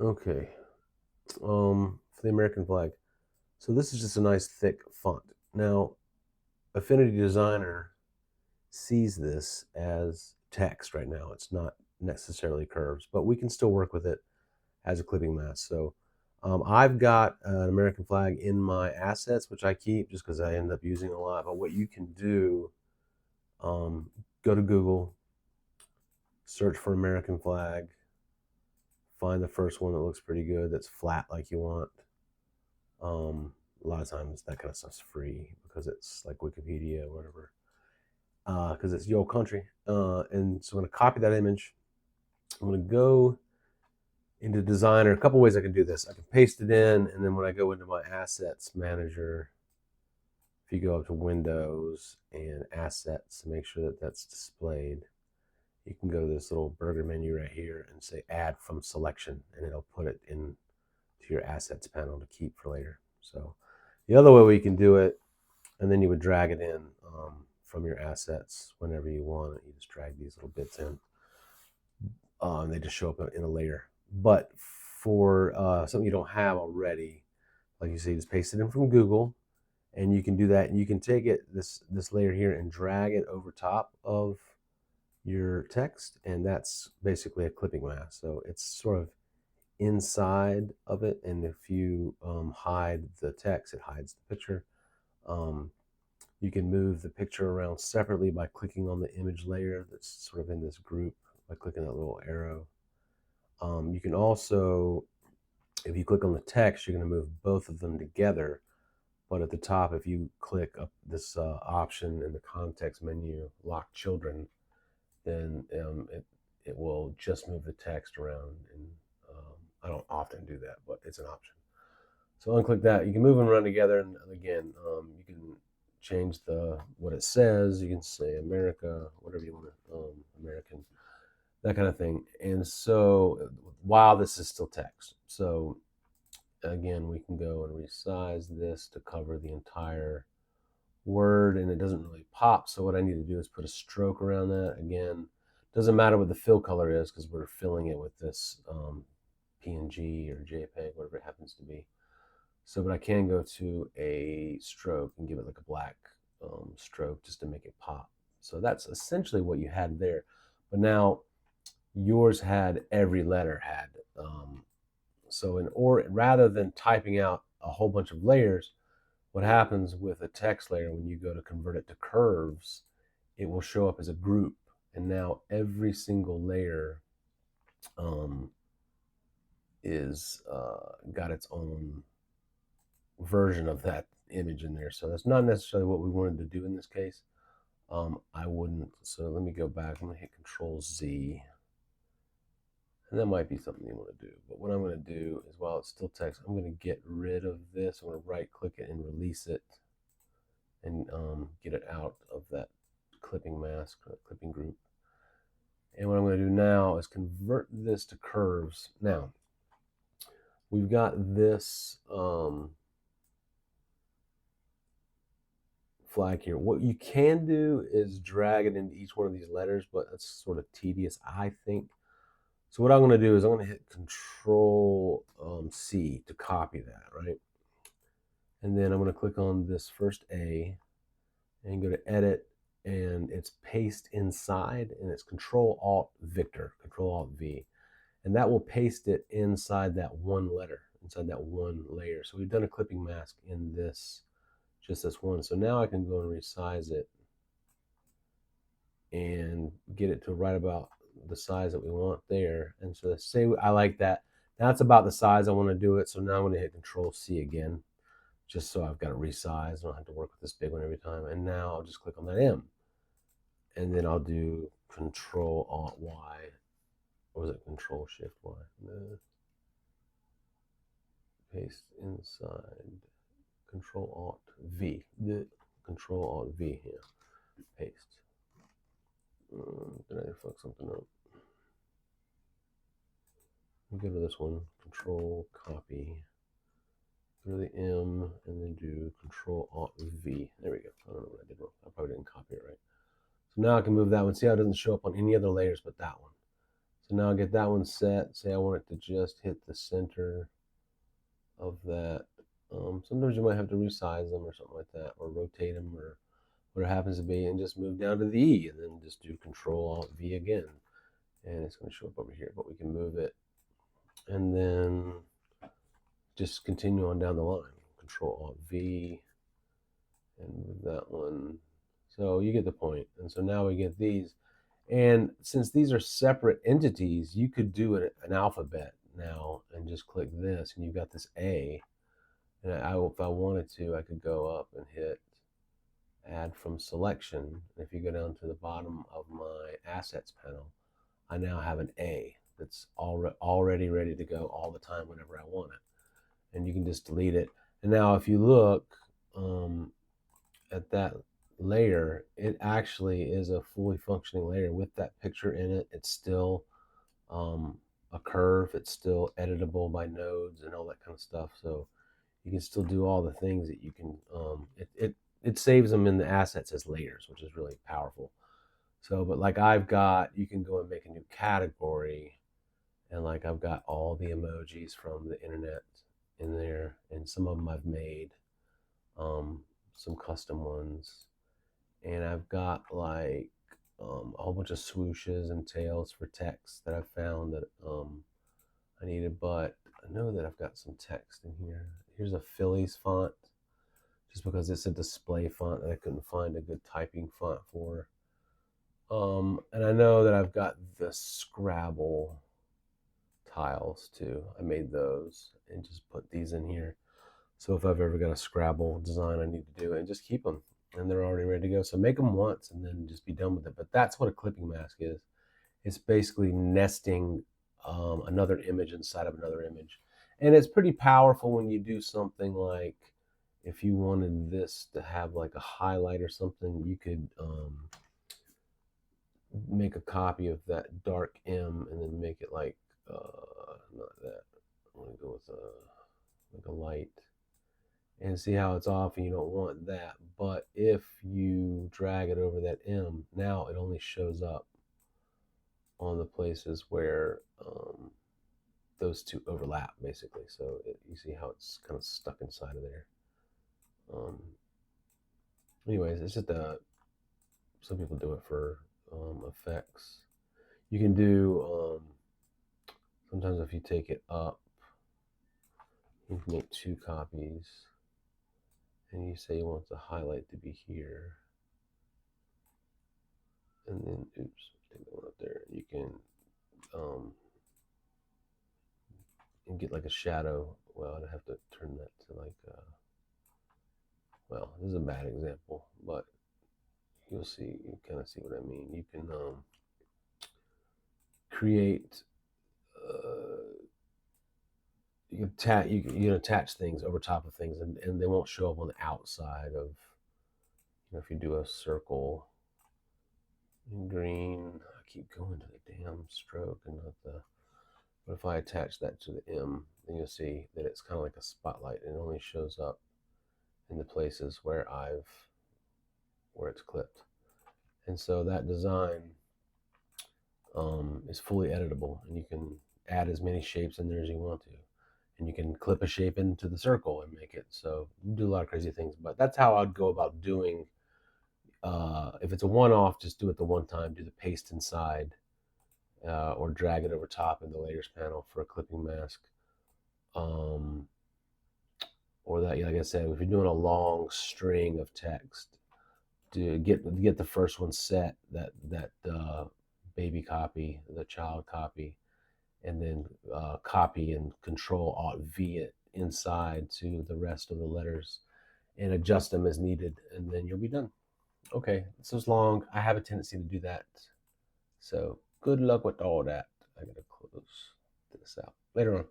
Okay. For the American flag. So this is just a nice thick font. Now, Affinity Designer sees this as text right now. It's not necessarily curves, but we can still work with it as a clipping mask. So I've got an American flag in my assets, which I keep just because I end up using a lot. But what you can do, go to Google, search for American flag, find the first one that looks pretty good, that's flat like you want. A lot of times that kind of stuff's free because it's like Wikipedia or whatever, because it's your country. And so I'm going to copy that image. I'm going to go into Designer. A couple ways I can do this. I can paste it in, and then when I go into my Assets Manager, if you go up to Windows and Assets, make sure that that's displayed. You can go to this little burger menu right here and say Add from Selection, and it'll put it in to your Assets panel to keep for later. So the other way we can do it, and then you would drag it in from your assets whenever you want it. You just drag these little bits in, and they just show up in a layer. But for something you don't have already, like you say, just paste it in from Google, and you can do that. And you can take it this layer here and drag it over top of your text, and that's basically a clipping mask. So it's sort of inside of it, and if you hide the text, it hides the picture. You can move the picture around separately by clicking on the image layer that's sort of in this group by clicking that little arrow. You can also, if you click on the text, you're going to move both of them together. But at the top, if you click up this option in the context menu, lock children, then it will just move the text around. And I don't often do that, but it's an option. So unclick that. You can move them around together, and again, you can change what it says. You can say America, whatever you want to, American, that kind of thing. And so while this is still text, so again, we can go and resize this to cover the entire word, and it doesn't really pop. So what I need to do is put a stroke around that. Again, doesn't matter what the fill color is because we're filling it with this PNG or JPEG, whatever it happens to be. So, but I can go to a stroke and give it like a black stroke just to make it pop. So that's essentially what you had there. But now yours had every letter had. Or rather than typing out a whole bunch of layers, what happens with a text layer when you go to convert it to curves, it will show up as a group. And now every single layer is got its own version of that image in there. So that's not necessarily what we wanted to do in this case. I wouldn't. So let me go back. I'm going to hit Control Z. And that might be something you want to do. But what I'm going to do is while it's still text, I'm going to get rid of this. I'm going to right click it and release it and get it out of that clipping mask, clipping group. And what I'm going to do now is convert this to curves. Now, we've got this flag here. What you can do is drag it into each one of these letters, but that's sort of tedious, I think. So what I'm going to do is I'm going to hit Control C to copy that, right? And then I'm going to click on this first A and go to Edit, and it's paste inside, and it's Control Alt Victor, Control Alt V, and that will paste it inside that one letter, inside that one layer. So we've done a clipping mask in this, just this one. So now I can go and resize it and get it to right about the size that we want there. And so say I like that. That's about the size I want to do it. So now I'm going to hit Control C again, just so I've got it resized. I don't have to work with this big one every time. And now I'll just click on that M. And then I'll do Control Alt Y. Or was it Control Shift Y? Paste inside. Control Alt V. The Control Alt V here. Paste. Did I fuck something up? Go to this one. Control Copy. Go to the M and then do Control Alt V. There we go. I don't know what I did wrong. I probably didn't copy it right. So now I can move that one. See how it doesn't show up on any other layers but that one. So now I get that one set. Say I want it to just hit the center of that. Sometimes you might have to resize them or something like that, or rotate them, or what it happens to be, and just move down to the E, and then just do Control Alt V again, and it's going to show up over here. But we can move it, and then just continue on down the line. Control Alt V, and move that one. So you get the point. And so now we get these. And since these are separate entities, you could do an alphabet now and just click this, and you've got this A. And if I wanted to, I could go up and hit Add from Selection. If you go down to the bottom of my Assets panel, I now have an A that's already ready to go all the time whenever I want it. And you can just delete it. And now if you look at that layer, it actually is a fully functioning layer with that picture in it. It's still a curve. It's still editable by nodes and all that kind of stuff. So you can still do all the things that you can. It saves them in the assets as layers, which is really powerful. So, but like I've got, you can go and make a new category, and like I've got all the emojis from the internet in there, and some of them I've made, some custom ones, and I've got like a whole bunch of swooshes and tails for text that I found that I needed, but I know that I've got some text in here. Here's a Phillies font, just because it's a display font that I couldn't find a good typing font for. And I know that I've got the Scrabble tiles too. I made those and just put these in here. So if I've ever got a Scrabble design I need to do, and just keep them, and they're already ready to go. So make them once and then just be done with it. But that's what a clipping mask is. It's basically nesting another image inside of another image. And it's pretty powerful when you do something like, if you wanted this to have like a highlight or something, you could make a copy of that dark M and then make it like, not that, I'm gonna go with like a light, and see how it's off, and you don't want that. But if you drag it over that M, now it only shows up on the places where those two overlap, basically. So you see how it's kind of stuck inside of there. Anyways, it's just some people do it for effects. You can do, sometimes if you take it up, you can make two copies, and you say you want the highlight to be here, and then, oops, take that one up there. You can and get like a shadow. Well, I'd have to turn that to like, well, this is a bad example, but you'll see, you kind of see what I mean. You can create, you can attach things over top of things, and they won't show up on the outside of, if you do a circle in green, I keep going to the damn stroke and not the, but if I attach that to the M, then you'll see that it's kind of like a spotlight, and it only shows up in the places where it's clipped. And so that design is fully editable, and you can add as many shapes in there as you want to, and you can clip a shape into the circle and make it. So you do a lot of crazy things, but that's how I'd go about doing. If it's a one-off, just do it the one time, do the paste inside, or drag it over top in the layers panel for a clipping mask. Or that, like I said, if you're doing a long string of text, to get the first one set, that baby copy, the child copy, and then copy and Control Alt V it inside to the rest of the letters, and adjust them as needed, and then you'll be done. Okay, this was long. I have a tendency to do that. So good luck with all that. I gotta close this out. Later on.